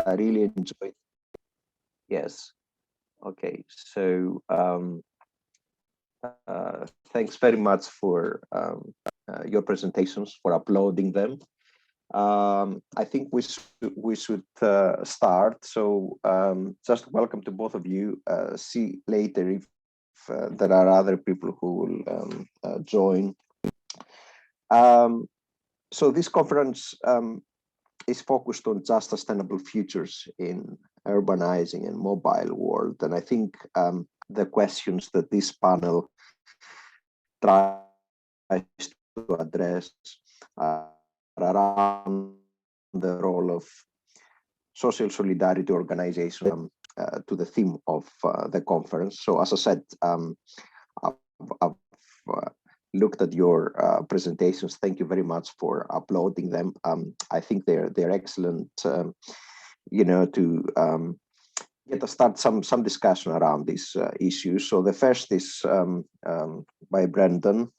I really enjoyed. Yes. Okay. So thanks very much for your presentations, for uploading them. I think we should start. So just welcome to both of you. See later if there are other people who will join. So this conference is focused on just sustainable futures in urbanizing and mobile world. And I think the questions that this panel tries to address are around the role of social solidarity organization to the theme of the conference. So as I said, I've looked at your presentations. Thank you very much for uploading them. I think they're excellent, you know, to get to start some discussion around these issues. So the first is by Brendan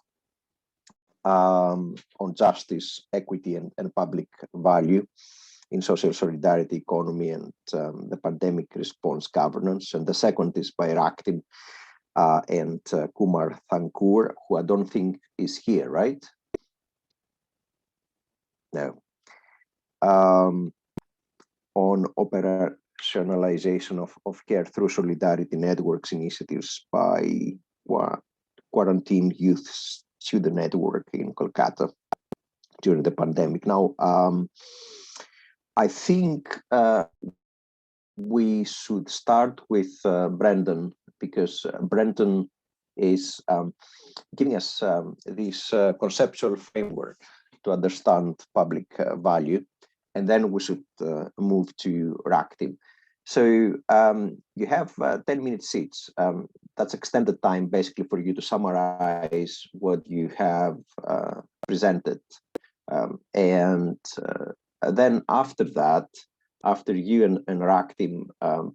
on justice, equity, and public value in social solidarity economy and the pandemic response governance. And the second is by Raktim and Kumar Thankur, who I don't think is here, right? No. On operationalization of care through solidarity networks initiatives by Quarantine Youth Student Network in Kolkata during the pandemic. Now, I think we should start with Brendan, because Brendan is giving us this conceptual framework to understand public value, and then we should move to Raktim. So you have 10-minute seats. That's extended time basically for you to summarize what you have presented. And then after that, after you and Raktim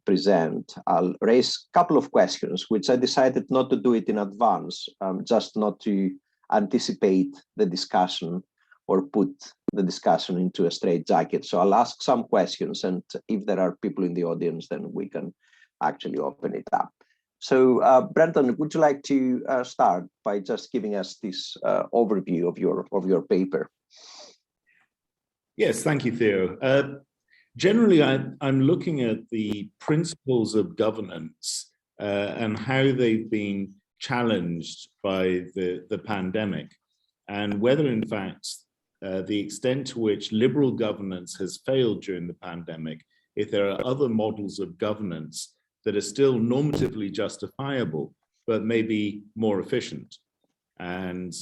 present, I'll raise a couple of questions, which I decided not to do it in advance, just not to anticipate the discussion or put the discussion into a straitjacket. So I'll ask some questions, and if there are people in the audience, then we can actually open it up. So Brendan, would you like to start by just giving us this overview of your paper? Yes, thank you, Theo. Generally, I'm looking at the principles of governance and how they've been challenged by the pandemic, and whether, in fact, the extent to which liberal governance has failed during the pandemic, if there are other models of governance that are still normatively justifiable, but maybe more efficient. And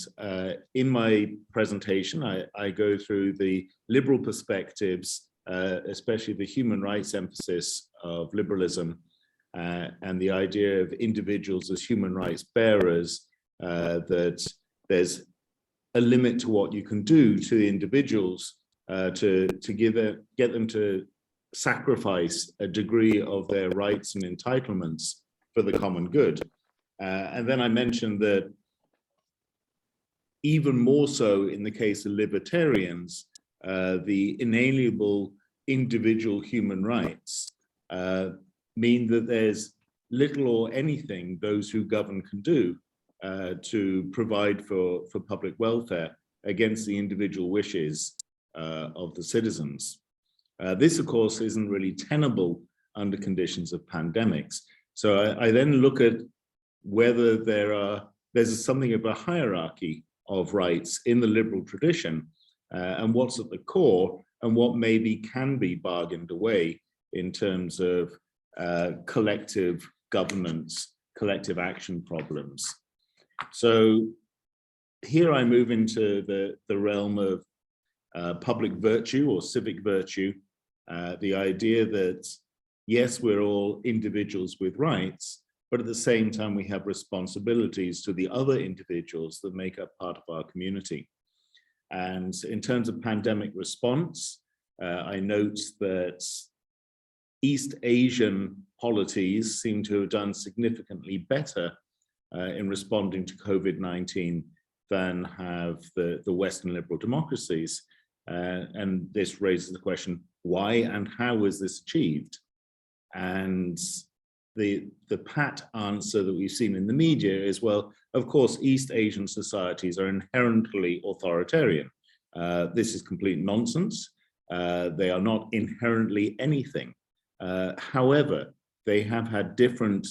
in my presentation, I go through the liberal perspectives, especially the human rights emphasis of liberalism and the idea of individuals as human rights bearers, that there's a limit to what you can do to the individuals to get them to sacrifice a degree of their rights and entitlements for the common good. And then I mentioned that even more so in the case of libertarians, the inalienable individual human rights mean that there's little or anything those who govern can do to provide for public welfare against the individual wishes of the citizens. This, of course, isn't really tenable under conditions of pandemics. So I then look at whether there's something of a hierarchy of rights in the liberal tradition, and what's at the core, and what maybe can be bargained away in terms of collective governance, collective action problems. So here I move into the realm of public virtue or civic virtue, the idea that, yes, we're all individuals with rights, but at the same time we have responsibilities to the other individuals that make up part of our community. And in terms of pandemic response, I note that East Asian polities seem to have done significantly better in responding to COVID-19 than have the Western liberal democracies. And this raises the question, why and how was this achieved? And the pat answer that we've seen in the media is, well, of course, East Asian societies are inherently authoritarian. This is complete nonsense. They are not inherently anything. However, they have had different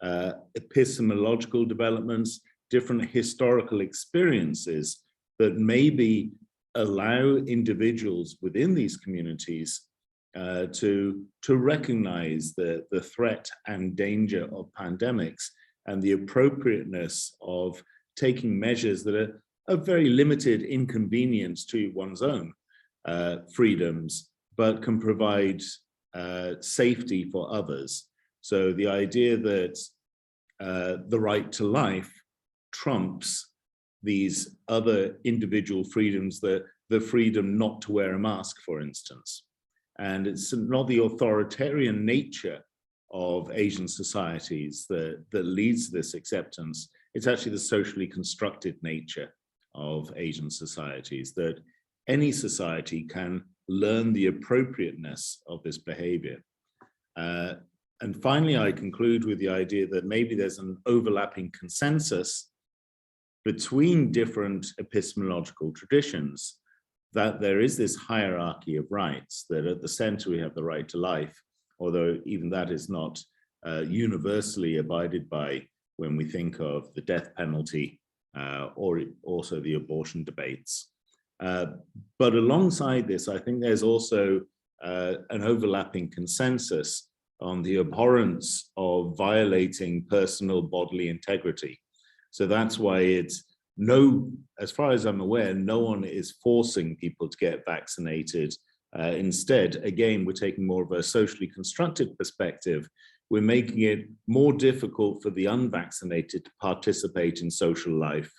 epistemological developments, different historical experiences that maybe allow individuals within these communities to recognize the threat and danger of pandemics and the appropriateness of taking measures that are of very limited inconvenience to one's own freedoms, but can provide safety for others. So the idea that the right to life trumps these other individual freedoms, the freedom not to wear a mask, for instance. And it's not the authoritarian nature of Asian societies that leads to this acceptance. It's actually the socially constructed nature of Asian societies, that any society can learn the appropriateness of this behavior. And finally, I conclude with the idea that maybe there's an overlapping consensus between different epistemological traditions, that there is this hierarchy of rights, that at the center we have the right to life, although even that is not universally abided by when we think of the death penalty or also the abortion debates. But alongside this, I think there's also an overlapping consensus on the abhorrence of violating personal bodily integrity. So that's why it's as far as I'm aware, no one is forcing people to get vaccinated. Instead, again, we're taking more of a socially constructed perspective. We're making it more difficult for the unvaccinated to participate in social life.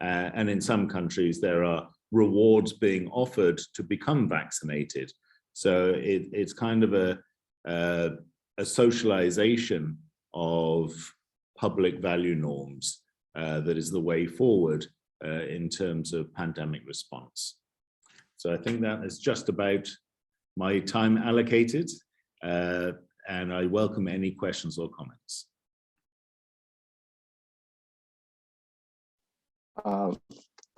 And in some countries, there are rewards being offered to become vaccinated. So it's kind of a socialization of public value norms that is the way forward in terms of pandemic response. So I think that is just about my time allocated, and I welcome any questions or comments.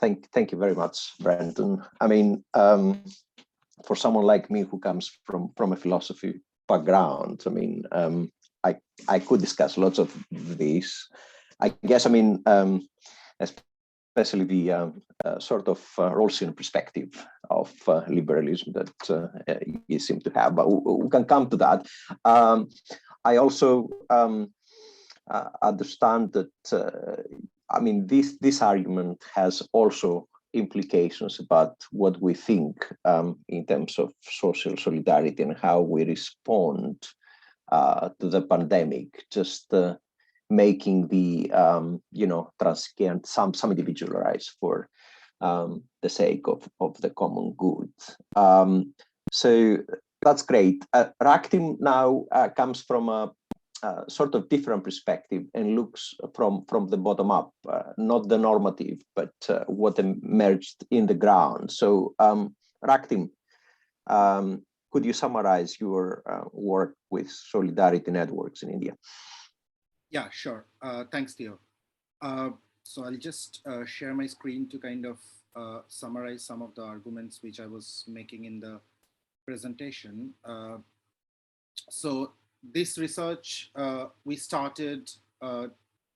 Thank you very much, Brendan. I mean, for someone like me who comes from a philosophy background, I mean, I could discuss lots of these. I guess, I mean, especially the sort of Rawlsian perspective of liberalism that you seem to have, but we can come to that. I also understand that, I mean, this argument has also implications about what we think in terms of social solidarity and how we respond to the pandemic, just making the transient some individualized for the sake of the common good. So that's great. Raktim now comes from a sort of different perspective and looks from the bottom up, not the normative, but what emerged in the ground. So Raktim, could you summarize your work with solidarity networks in India? Yeah, sure. Thanks, Theo. So I'll just share my screen to kind of summarize some of the arguments which I was making in the presentation. So this research we started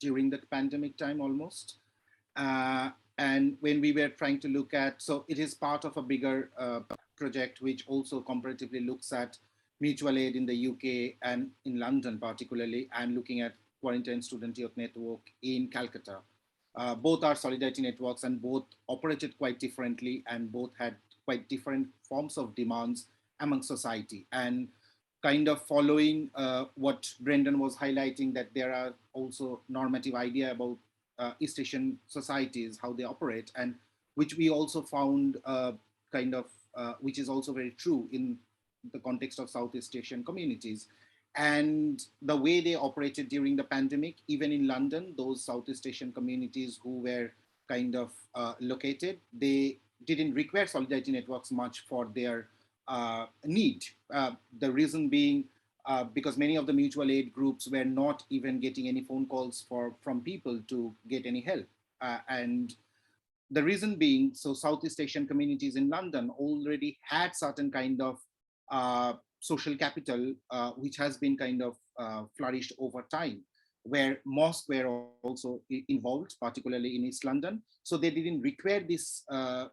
during the pandemic time almost. And when we were trying to look at, so it is part of a bigger project which also comparatively looks at mutual aid in the UK and in London particularly, and looking at Quarantine Student Youth Network in Calcutta. Both are solidarity networks and both operated quite differently and both had quite different forms of demands among society. And kind of following what Brendan was highlighting, that there are also normative idea about East Asian societies, how they operate, and which we also found which is also very true in the context of Southeast Asian communities. And the way they operated during the pandemic, even in London, those Southeast Asian communities who were kind of located, they didn't require solidarity networks much for their need. The reason being because many of the mutual aid groups were not even getting any phone calls from people to get any help. And the reason being, so Southeast Asian communities in London already had certain kind of social capital, which has been kind of flourished over time, where mosques were also involved, particularly in East London. So they didn't require these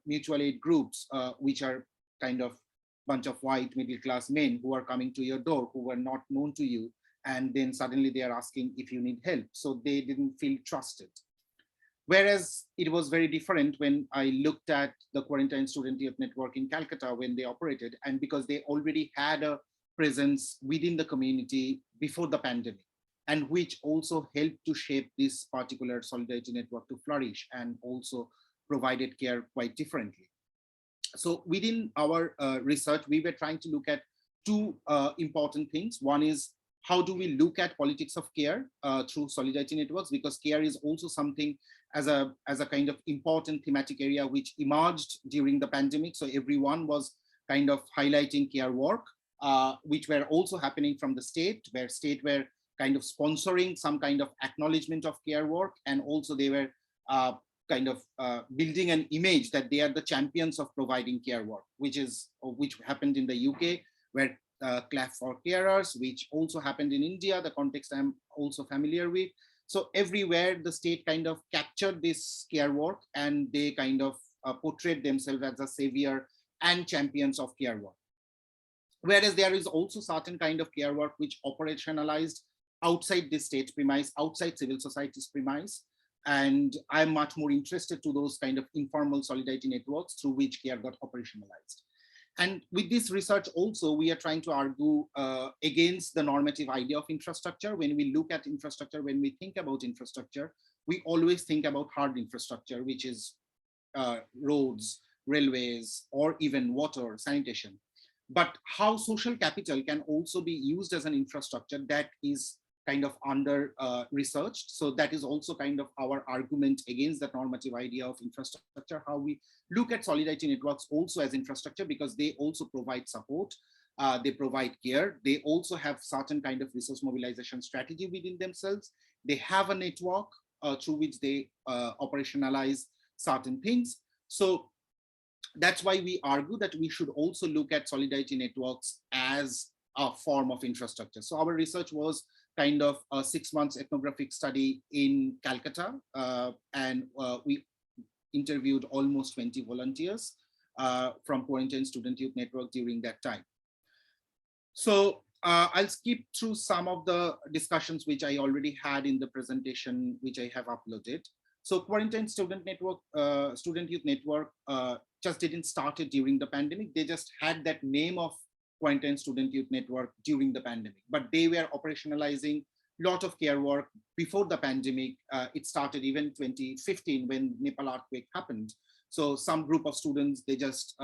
mutual aid groups, which are kind of bunch of white middle-class men who are coming to your door, who were not known to you. And then suddenly they are asking if you need help. So they didn't feel trusted. Whereas it was very different when I looked at the Quarantine Student Youth Network in Calcutta when they operated, and because they already had a presence within the community before the pandemic, and which also helped to shape this particular solidarity network to flourish and also provided care quite differently. So within our research, we were trying to look at two important things. One is, how do we look at politics of care through solidarity networks? Because care is also something as a kind of important thematic area which emerged during the pandemic. So everyone was kind of highlighting care work, which were also happening from the state, where state were kind of sponsoring some kind of acknowledgement of care work, and also they were kind of building an image that they are the champions of providing care work, which happened in the UK, where clap for carers, which also happened in India, the context I'm also familiar with. So everywhere the state kind of captured this care work, and they kind of portrayed themselves as a savior and champions of care work. Whereas there is also certain kind of care work which operationalized outside the state premise, outside civil society's premise. And I'm much more interested to those kind of informal solidarity networks through which care got operationalized. And with this research also, we are trying to argue against the normative idea of infrastructure. When we look at infrastructure, when we think about infrastructure, we always think about hard infrastructure, which is roads, railways, or even water, sanitation. But how social capital can also be used as an infrastructure, that is kind of under researched. So that is also kind of our argument against the normative idea of infrastructure, how we look at solidarity networks also as infrastructure, because they also provide support, they provide care, they also have certain kind of resource mobilization strategy within themselves. They have a network through which they operationalize certain things. So that's why we argue that we should also look at solidarity networks as a form of infrastructure. So our research was kind of a 6 months ethnographic study in Calcutta, and we interviewed almost 20 volunteers from Quarantine Student Youth Network during that time. So I'll skip through some of the discussions which I already had in the presentation, which I have uploaded. So Quarantine Student Network, Student Youth Network just didn't start it during the pandemic. They just had that name of Quarantine Student Youth Network during the pandemic, but they were operationalizing a lot of care work before the pandemic. It started even 2015 when Nepal earthquake happened. So some group of students, they just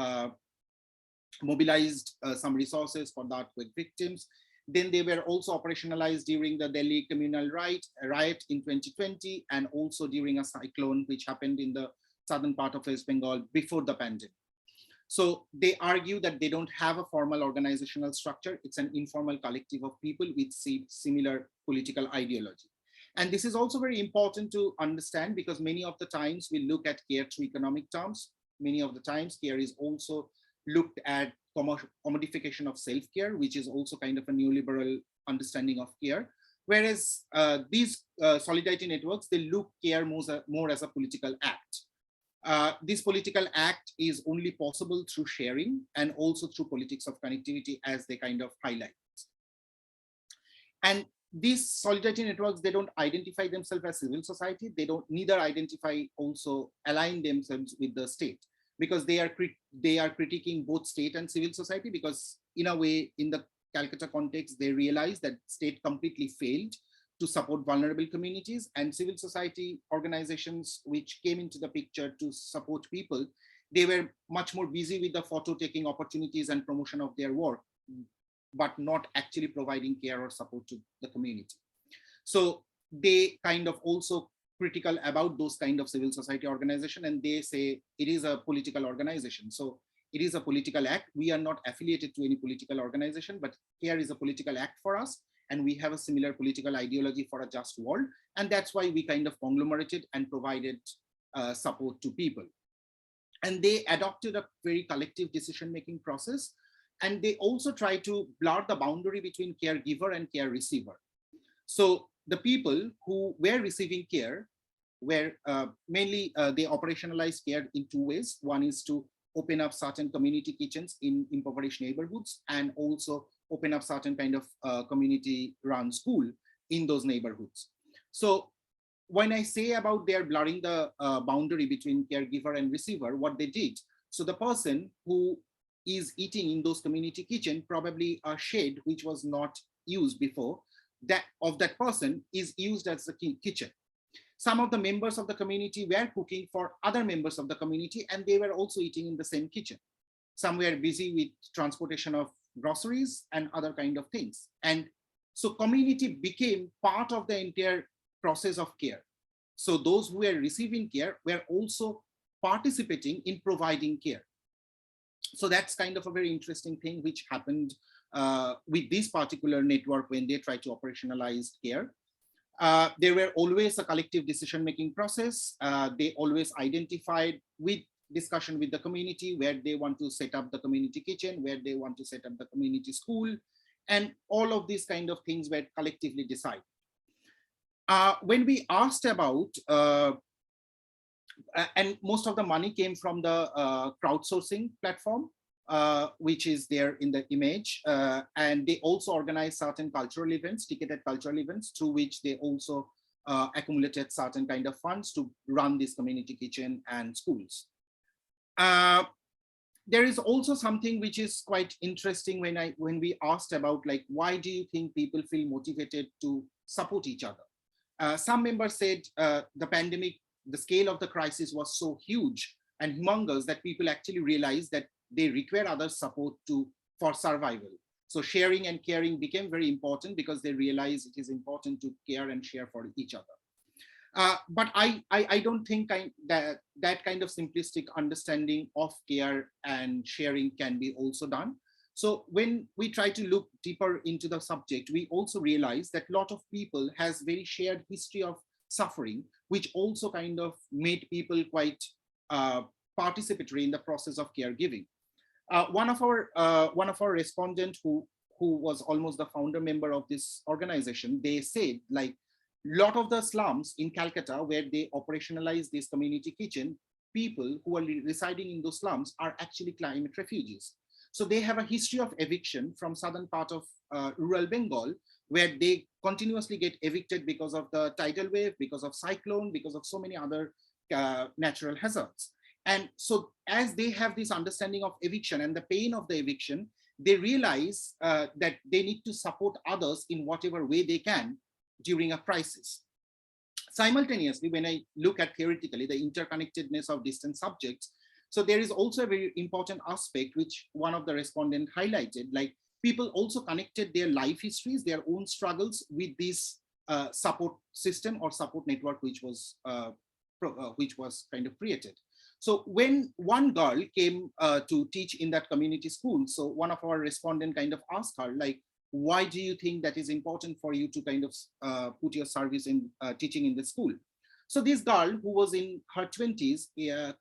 mobilized some resources for the earthquake victims. Then they were also operationalized during the Delhi communal riot in 2020, and also during a cyclone which happened in the southern part of West Bengal before the pandemic. So they argue that they don't have a formal organizational structure. It's an informal collective of people with similar political ideology. And this is also very important to understand, because many of the times we look at care through economic terms. Many of the times care is also looked at commodification of self-care, which is also kind of a neoliberal understanding of care. Whereas these solidarity networks, they look care more as a political act. This political act is only possible through sharing and also through politics of connectivity, as they kind of highlight. And these solidarity networks, they don't identify themselves as civil society. They don't neither identify, also align themselves with the state, because they are critiquing both state and civil society, because in a way, in the Calcutta context, they realize that state completely failed to support vulnerable communities, and civil society organizations which came into the picture to support people, they were much more busy with the photo taking opportunities and promotion of their work, but not actually providing care or support to the community. So they kind of also critical about those kind of civil society organization, and they say it is a political organization. So it is a political act. We are not affiliated to any political organization, but CARE is a political act for us. And we have a similar political ideology for a just world. And that's why we kind of conglomerated and provided support to people. And they adopted a very collective decision-making process. And they also try to blur the boundary between caregiver and care receiver. So the people who were receiving care were mainly, they operationalized care in two ways. One is to open up certain community kitchens in impoverished neighborhoods, and also open up certain kind of community-run school in those neighborhoods. So when I say about their blurring the boundary between caregiver and receiver, what they did, so the person who is eating in those community kitchen, probably a shed which was not used before, that of that person is used as the kitchen. Some of the members of the community were cooking for other members of the community, and they were also eating in the same kitchen. Some were busy with transportation of groceries and other kind of things. And so community became part of the entire process of care. So those who were receiving care were also participating in providing care. So that's kind of a very interesting thing which happened with this particular network when they tried to operationalize care. There were always a collective decision-making process. They always identified with discussion with the community where they want to set up the community kitchen, where they want to set up the community school, and all of these kind of things were collectively decided. When we asked about, and most of the money came from the crowdsourcing platform, which is there in the image. And they also organized certain cultural events, ticketed cultural events, through which they also accumulated certain kind of funds to run this community kitchen and schools. There is also something which is quite interesting when we asked about, like, why do you think people feel motivated to support each other? Some members said the pandemic, the scale of the crisis was so huge and humongous that people actually realized that they require others' support for survival. So sharing and caring became very important because they realized it is important to care and share for each other. But I don't think that kind of simplistic understanding of care and sharing can be also done. So when we try to look deeper into the subject, we also realize that a lot of people has very shared history of suffering, which also kind of made people quite participatory in the process of caregiving. One of our respondents who was almost the founder member of this organization, they said, like, a lot of the slums in Calcutta where they operationalize this community kitchen, people who are residing in those slums are actually climate refugees. So they have a history of eviction from southern part of rural Bengal, where they continuously get evicted because of the tidal wave, because of cyclone, because of so many other natural hazards. And so as they have this understanding of eviction and the pain of the eviction, they realize that they need to support others in whatever way they can during a crisis. Simultaneously, when I look at theoretically the interconnectedness of distant subjects, so there is also a very important aspect which one of the respondents highlighted, like people also connected their life histories, their own struggles with this support system or support network which was kind of created. So when one girl came to teach in that community school, so one of our respondents kind of asked her, like, why do you think that is important for you to kind of put your service in teaching in the school? So this girl, who was in her 20s,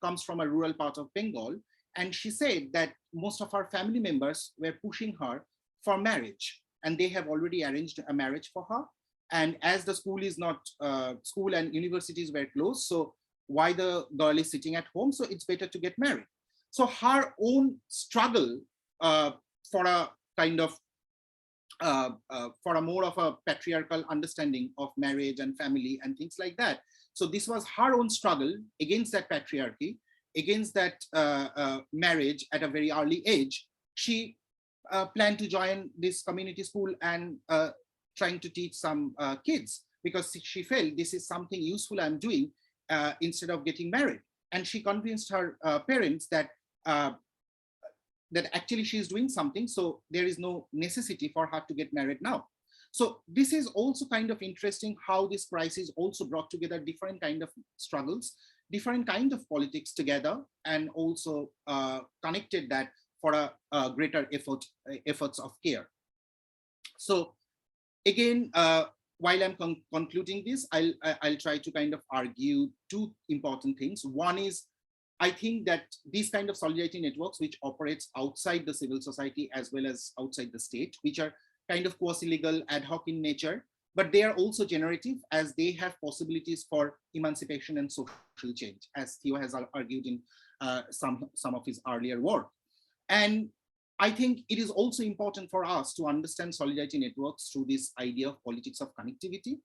comes from a rural part of Bengal, and she said that most of her family members were pushing her for marriage, and they have already arranged a marriage for her. And as the school is not, school and universities were closed, so why the girl is sitting at home, so it's better to get married. So her own struggle for a kind of for a more of a patriarchal understanding of marriage and family and things like that. So this was her own struggle against that patriarchy, against that marriage at a very early age. She planned to join this community school and trying to teach some kids, because she felt this is something useful I'm doing instead of getting married. And she convinced her parents that that actually she's doing something, so there is no necessity for her to get married now. So this is also kind of interesting how this crisis also brought together different kind of struggles, different kinds of politics together and also connected that for a greater efforts of care. So again, while I'm concluding this, I'll try to kind of argue two important things. One is, I think that these kind of solidarity networks which operates outside the civil society as well as outside the state, which are kind of quasi-legal, ad hoc in nature, but they are also generative as they have possibilities for emancipation and social change, as Theo has argued in some of his earlier work. And I think it is also important for us to understand solidarity networks through this idea of politics of connectivity.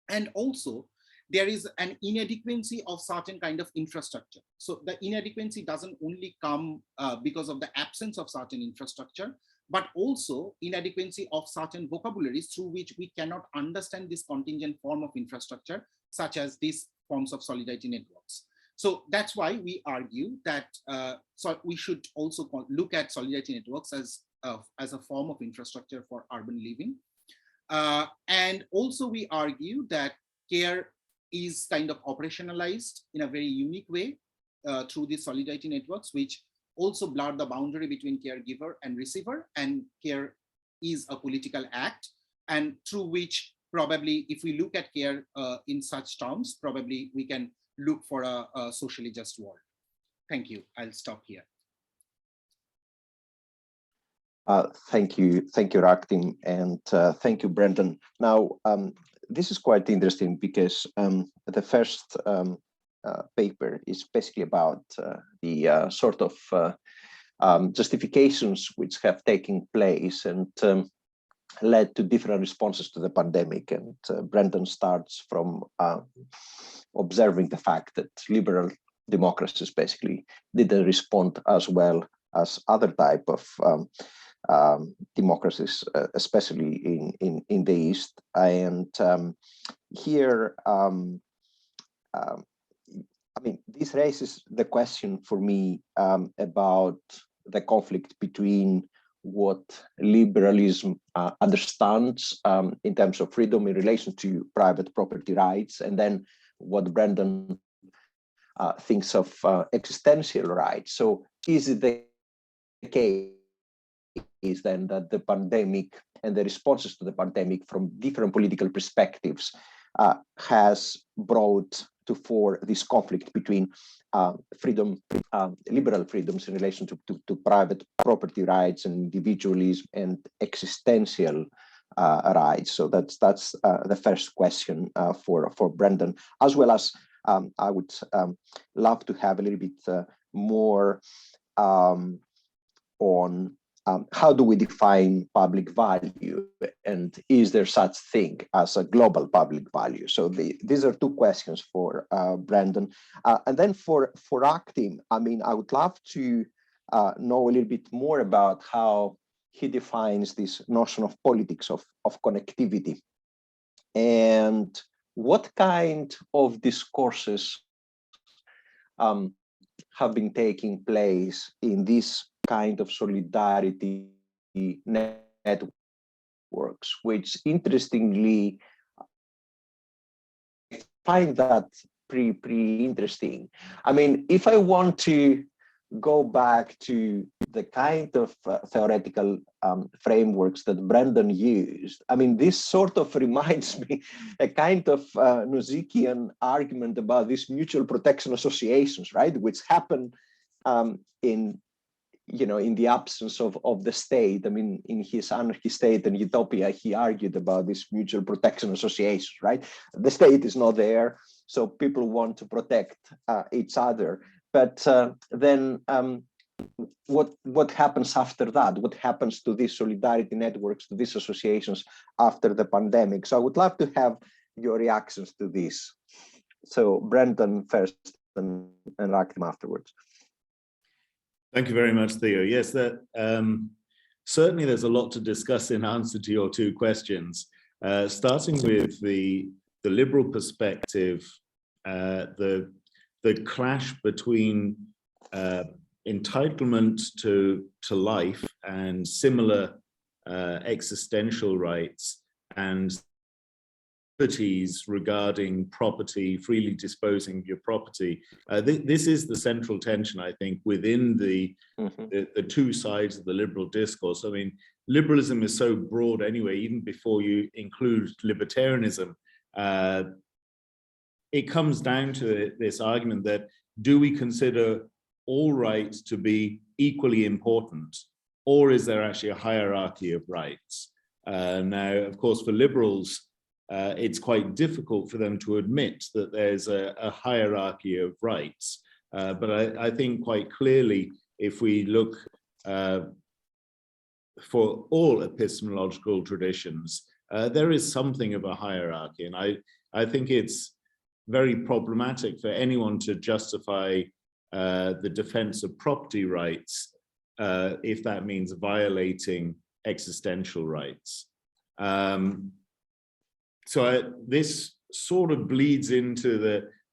And also, there is an inadequacy of certain kind of infrastructure. So the inadequacy doesn't only come because of the absence of certain infrastructure, but also inadequacy of certain vocabularies through which we cannot understand this contingent form of infrastructure, such as these forms of solidarity networks. So that's why we argue that so we should also look at solidarity networks as a form of infrastructure for urban living. And also we argue that care is kind of operationalized in a very unique way through these solidarity networks, which also blur the boundary between caregiver and receiver, and care is a political act, and through which probably if we look at care in such terms, probably we can look for a socially just world. Thank you. I'll stop here. Thank you, Raktim, and thank you, Brendan. Now, this is quite interesting because the first paper is basically about the sort of justifications which have taken place and led to different responses to the pandemic. And Brendan starts from observing the fact that liberal democracies basically didn't respond as well as other type of democracies, especially in the East. And here, I mean, this raises the question for me about the conflict between what liberalism understands in terms of freedom in relation to private property rights, and then what Brendan thinks of existential rights. So is it the case then that the pandemic and the responses to the pandemic from different political perspectives has brought to fore this conflict between freedom, liberal freedoms in relation to private property rights and individualism and existential rights? So that's the first question for Brendan, as well as I would love to have a little bit more on how do we define public value, and is there such thing as a global public value? So these are two questions for Brendan. And then for Raktim, I mean, I would love to know a little bit more about how he defines this notion of politics of connectivity, and what kind of discourses have been taking place in this kind of solidarity networks, which interestingly, I find that pretty interesting. I mean, if I want to go back to the kind of theoretical frameworks that Brendan used, I mean, this sort of reminds me a kind of Nozikian argument about these mutual protection associations, right, which happen in the absence of the state. I mean, in his Anarchy State and Utopia, he argued about this mutual protection associations, right? The state is not there, so people want to protect each other. But then what happens after that? What happens to these solidarity networks, to these associations after the pandemic? So I would love to have your reactions to this. So Brendan first and Raktim afterwards. Thank you very much, Theo. Yes, that certainly there's a lot to discuss in answer to your two questions. Starting with the liberal perspective, the clash between entitlement to life and similar existential rights and liberties regarding property, freely disposing of your property. This is the central tension, I think, within the two sides of the liberal discourse. I mean, liberalism is so broad anyway, even before you include libertarianism. It comes down to this argument that, do we consider all rights to be equally important, or is there actually a hierarchy of rights? Now, of course, for liberals, it's quite difficult for them to admit that there's a hierarchy of rights. But I think quite clearly, if we look for all epistemological traditions, there is something of a hierarchy. And I think it's very problematic for anyone to justify the defense of property rights if that means violating existential rights. So this sort of bleeds into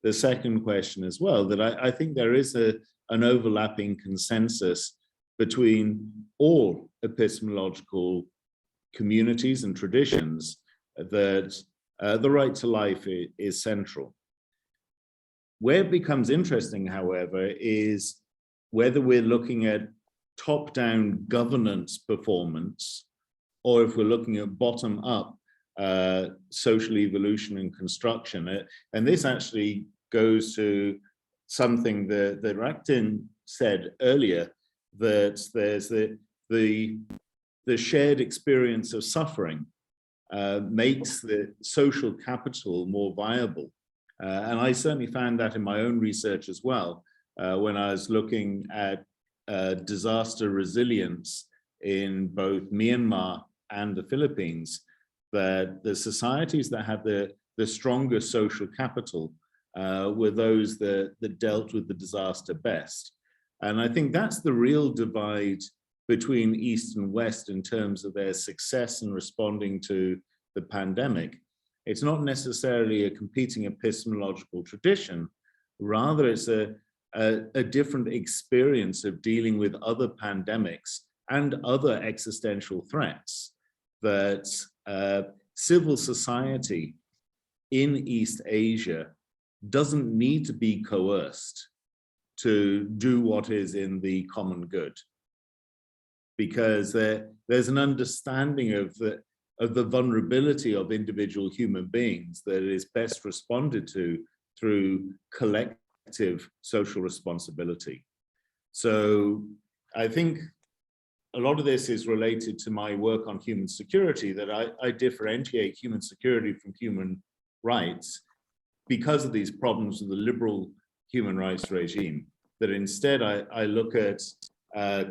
the second question as well, that I think there is an overlapping consensus between all epistemological communities and traditions that the right to life is central. Where it becomes interesting, however, is whether we're looking at top-down governance performance, or if we're looking at bottom-up social evolution and construction. And this actually goes to something that Raktin said earlier, that there's the shared experience of suffering makes the social capital more viable. And I certainly found that in my own research as well, when I was looking at disaster resilience in both Myanmar and the Philippines, that the societies that had the strongest social capital were those that dealt with the disaster best. And I think that's the real divide between East and West in terms of their success in responding to the pandemic. It's not necessarily a competing epistemological tradition, rather it's a different experience of dealing with other pandemics and other existential threats, that civil society in East Asia doesn't need to be coerced to do what is in the common good, because there's an understanding of the vulnerability of individual human beings that is best responded to through collective social responsibility. So I think a lot of this is related to my work on human security, that I differentiate human security from human rights because of these problems with the liberal human rights regime, that instead I look at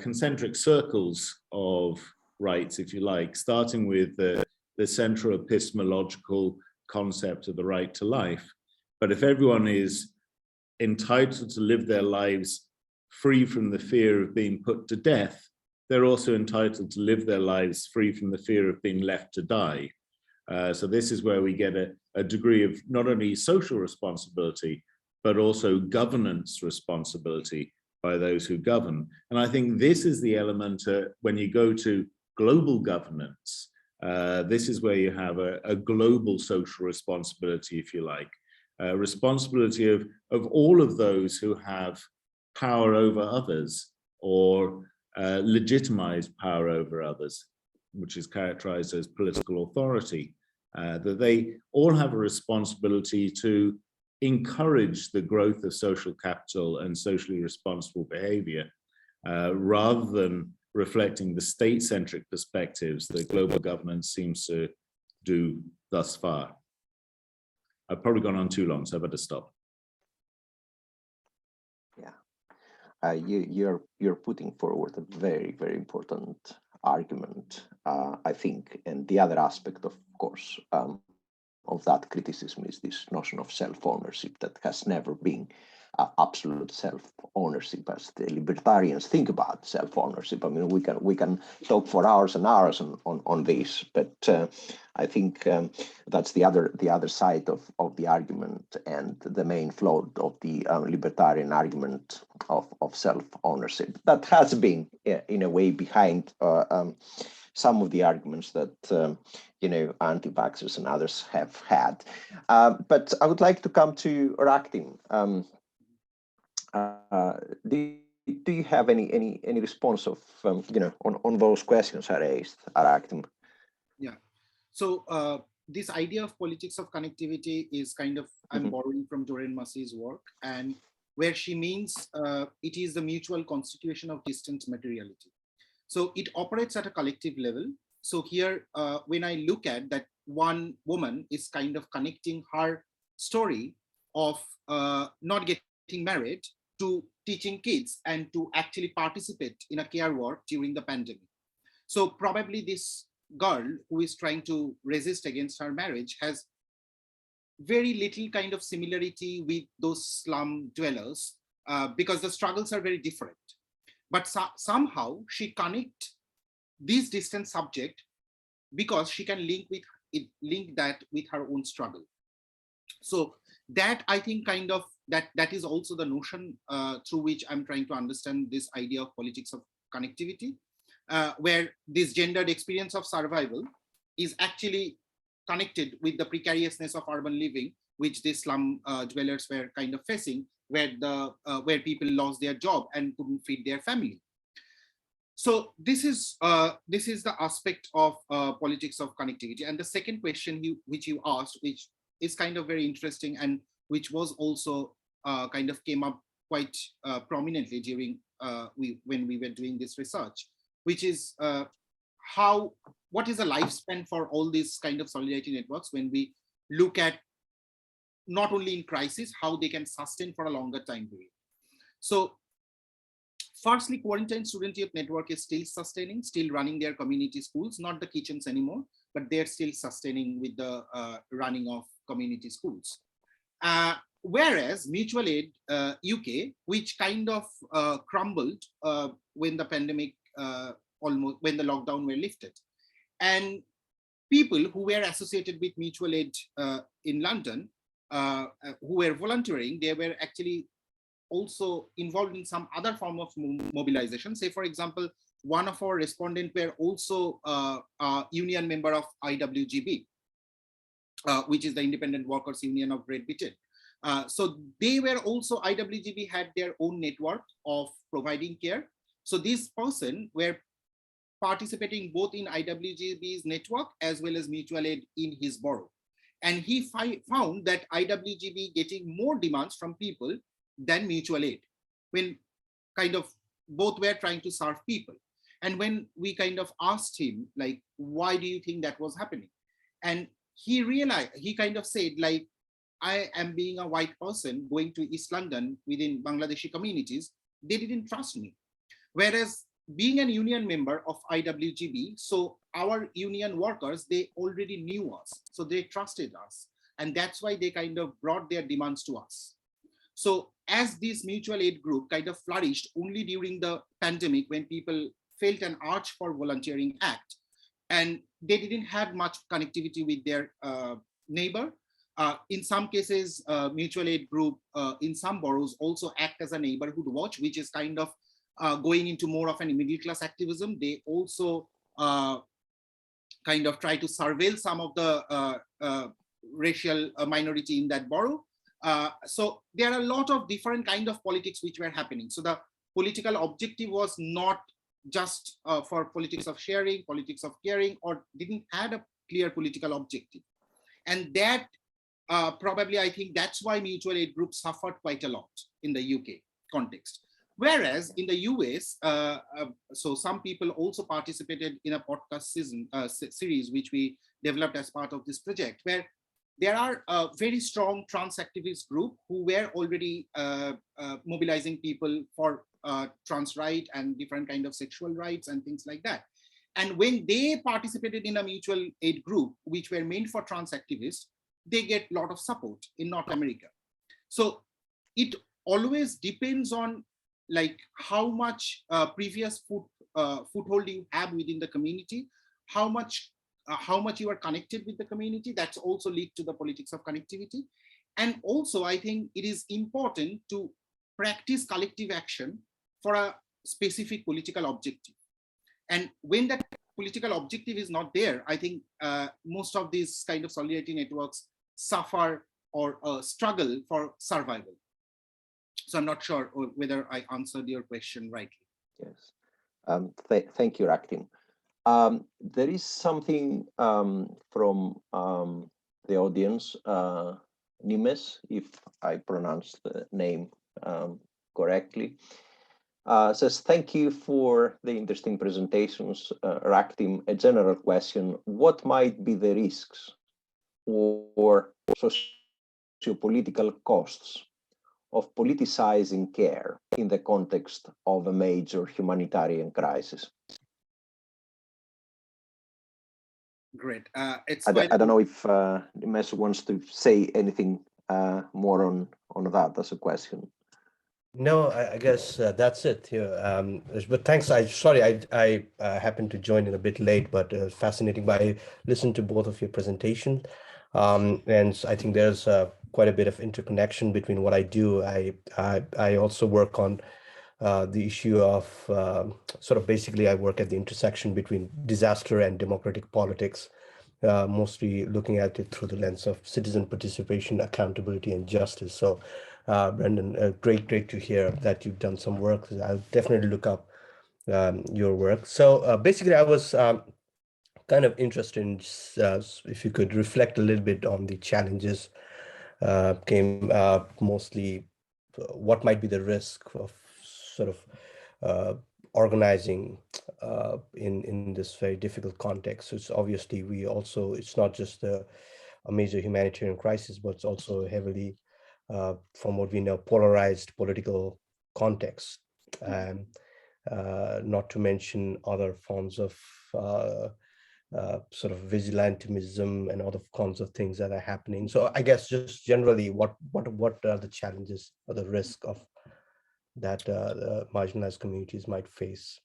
concentric circles of rights, if you like, starting with the central epistemological concept of the right to life. But if everyone is entitled to live their lives free from the fear of being put to death, they're also entitled to live their lives free from the fear of being left to die. So this is where we get a degree of not only social responsibility, but also governance responsibility by those who govern. And I think this is the element when you go to global governance, this is where you have a global social responsibility, if you like, responsibility of all of those who have power over others, or legitimized power over others, which is characterized as political authority, that they all have a responsibility to encourage the growth of social capital and socially responsible behavior, rather than reflecting the state-centric perspectives that global governance seems to do thus far. I've probably gone on too long, so I better stop. Yeah, you're putting forward a very, very important argument, I think. And the other aspect, of course, of that criticism is this notion of self-ownership that has never been absolute self-ownership as the libertarians think about self-ownership. I mean, we can talk for hours and hours on this, but I think that's the other side of the argument, and the main flaw of the libertarian argument of self-ownership that has been in a way behind some of the arguments that anti-vaxxers and others have had. But I would like to come to Raktim. Do you have any response of on those questions I raised, Raktim? Yeah. So this idea of politics of connectivity is kind of, I'm borrowing from Doreen Massey's work, and where she means it is the mutual constitution of distant materiality. So it operates at a collective level. So here, when I look at that, one woman is kind of connecting her story of not getting married to teaching kids and to actually participate in a care work during the pandemic. So probably this girl who is trying to resist against her marriage has very little kind of similarity with those slum dwellers because the struggles are very different. But somehow she connect this distant subject because she can link that with her own struggle. So that, I think, kind of that is also the notion through which I'm trying to understand this idea of politics of connectivity, where this gendered experience of survival is actually connected with the precariousness of urban living, which the slum dwellers were kind of facing, where people lost their job and couldn't feed their family. So this is the aspect of politics of connectivity. And the second question which you asked, which is kind of very interesting and which was also kind of came up quite prominently during when we were doing this research, which is what is the lifespan for all these kind of solidarity networks when we look at not only in crisis, how they can sustain for a longer time period. So firstly, Quarantine Student Youth Network is still sustaining, still running their community schools, not the kitchens anymore, but they're still sustaining with the running of community schools. Whereas Mutual Aid UK, which kind of crumbled when the pandemic, when the lockdown were lifted. And people who were associated with Mutual Aid in London, who were volunteering, they were actually also involved in some other form of mobilization. Say, for example, one of our respondents were also a union member of IWGB, which is the Independent Workers Union of Great Britain. So they were also, IWGB had their own network of providing care. So this person were participating both in IWGB's network as well as Mutual Aid in his borough. And he found that IWGB getting more demands from people than Mutual Aid, when kind of both were trying to serve people. And when we kind of asked him, like, why do you think that was happening? And he realized, he kind of said, like, I am being a white person going to East London within Bangladeshi communities, they didn't trust me. Whereas being a union member of IWGB, so our union workers, they already knew us, so they trusted us. And that's why they kind of brought their demands to us. So as this mutual aid group kind of flourished only during the pandemic, when people felt an urge for volunteering act, and they didn't have much connectivity with their neighbor. In some cases, mutual aid group in some boroughs also act as a neighborhood watch, which is kind of going into more of an middle class activism. They also kind of try to surveil some of the racial minority in that borough. So there are a lot of different kind of politics which were happening. So the political objective was not just for politics of sharing, politics of caring, or didn't have a clear political objective. And that probably, I think that's why mutual aid groups suffered quite a lot in the UK context. Whereas in the US, so some people also participated in a podcast series, which we developed as part of this project, where there are a very strong trans activist group who were already mobilizing people for trans rights and different kind of sexual rights and things like that. And when they participated in a mutual aid group, which were meant for trans activists, they get a lot of support in North America. So it always depends on like how much previous foothold you have within the community, how much you are connected with the community. That's also lead to the politics of connectivity. And also, I think it is important to practice collective action for a specific political objective. And when that political objective is not there, I think most of these kind of solidarity networks suffer or struggle for survival. So I'm not sure whether I answered your question rightly. Yes. Thank you, Raktim. There is something from the audience, Nimes, if I pronounce the name correctly. Says, thank you for the interesting presentations, Raktim. A general question: what might be the risks or socio-political costs of politicizing care in the context of a major humanitarian crisis? Great. I don't know if Nimes wants to say anything more on that as a question. No, I guess that's it. Yeah. But thanks. Sorry, I happened to join in a bit late, but fascinating. But I listened to both of your presentations, and I think there's quite a bit of interconnection between what I do. I also work on the issue of sort of basically I work at the intersection between disaster and democratic politics, mostly looking at it through the lens of citizen participation, accountability, and justice. So. Brendan, great to hear that you've done some work. I'll definitely look up your work. So basically, I was kind of interested in if you could reflect a little bit on the challenges mostly what might be the risk of sort of organizing in this very difficult context. So it's obviously it's not just a major humanitarian crisis, but it's also heavily from what we know, polarized political context, and not to mention other forms of sort of vigilantism and other kinds of things that are happening. So I guess just generally, what are the challenges or the risk of that marginalized communities might face?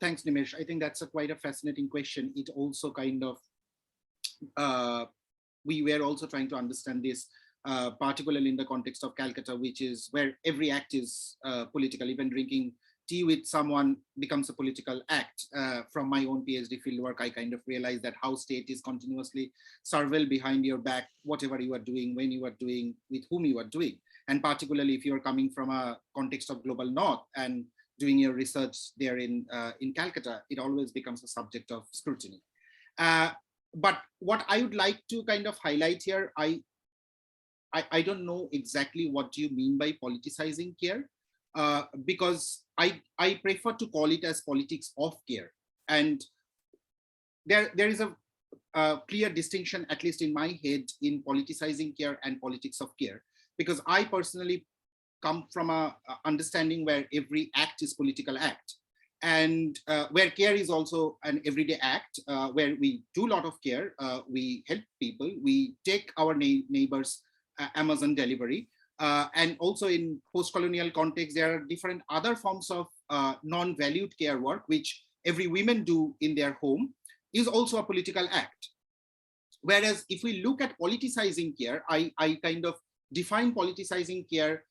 Thanks, Nimesh. I think that's quite a fascinating question. It also kind of, we were also trying to understand this, particularly in the context of Calcutta, which is where every act is political. Even drinking tea with someone becomes a political act. From my own PhD fieldwork, I kind of realized that how state is continuously surveil behind your back, whatever you are doing, when you are doing, with whom you are doing. And particularly if you're coming from a context of global north and doing your research there in Calcutta, it always becomes a subject of scrutiny. But what I would like to kind of highlight here, I don't know exactly what do you mean by politicizing care, because I prefer to call it as politics of care. And there is a clear distinction, at least in my head, in politicizing care and politics of care, because I personally come from a understanding where every act is political act, and where care is also an everyday act, where we do a lot of care, we help people, we take our neighbors Amazon delivery, and also in post-colonial context, there are different other forms of non-valued care work, which every woman do in their home, is also a political act. Whereas if we look at politicizing care, I kind of define politicizing care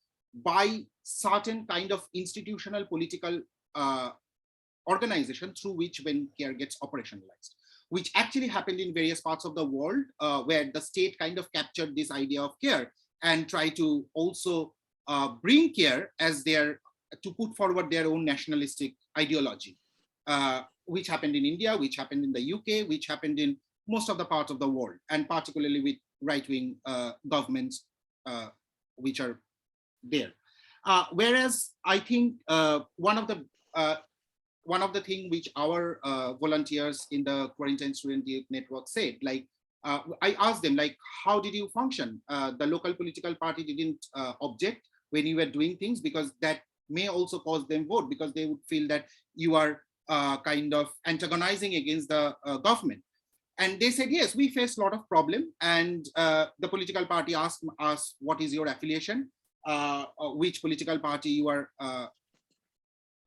by certain kind of institutional political organization through which when care gets operationalized, which actually happened in various parts of the world, where the state kind of captured this idea of care and try to also bring care as to put forward their own nationalistic ideology, which happened in India, which happened in the UK, which happened in most of the parts of the world, and particularly with right-wing governments which are there. Whereas I think one of the things which our volunteers in the Quarantine Student Youth Network said, like, I asked them, like, how did you function? The local political party didn't object when you were doing things, because that may also cause them vote, because they would feel that you are kind of antagonizing against the government. And they said, yes, we face a lot of problem. And the political party asked us, what is your affiliation? Which political party you are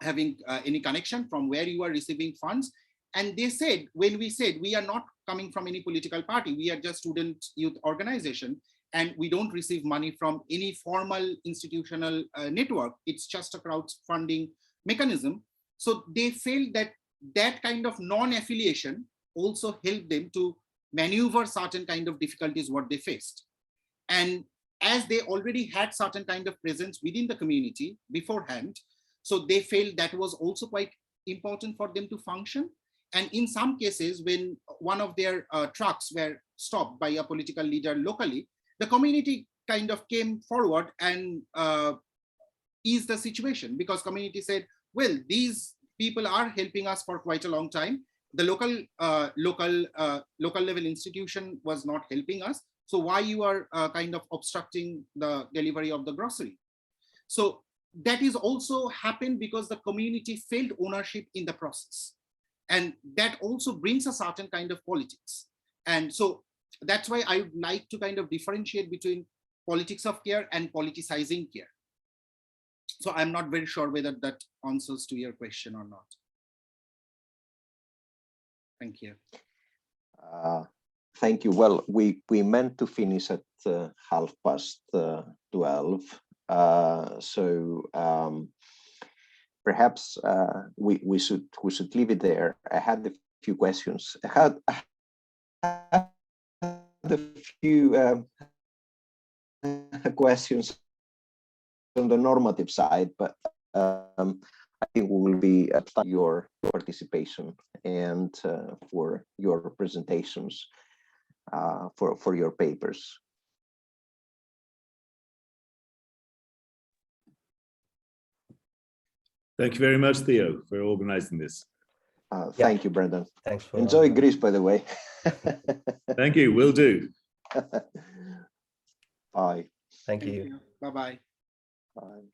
having any connection, from where you are receiving funds. And they said, when we said we are not coming from any political party, we are just student youth organization, and we don't receive money from any formal institutional network. It's just a crowdfunding mechanism. So they felt that that kind of non-affiliation also helped them to maneuver certain kind of difficulties what they faced. And as they already had certain kind of presence within the community beforehand, so they felt that was also quite important for them to function. And in some cases, when one of their trucks were stopped by a political leader locally, the community kind of came forward and eased the situation, because community said, well, these people are helping us for quite a long time. The local level institution was not helping us. So why you are kind of obstructing the delivery of the grocery? So that is also happened because the community felt ownership in the process. And that also brings a certain kind of politics. And so that's why I would like to kind of differentiate between politics of care and politicizing care. So I'm not very sure whether that answers to your question or not. Thank you. Thank you. Well, we meant to finish at 12:30. So perhaps we should leave it there. I had a few questions. I had a few questions on the normative side, but I think we will be at your participation and for your presentations for your papers. Thank you very much, Theo, for organizing this. Thank you, Brendan. Thanks for Enjoy Greece, by the way. Thank you, will do. Bye. Thank you. Bye-bye. Bye.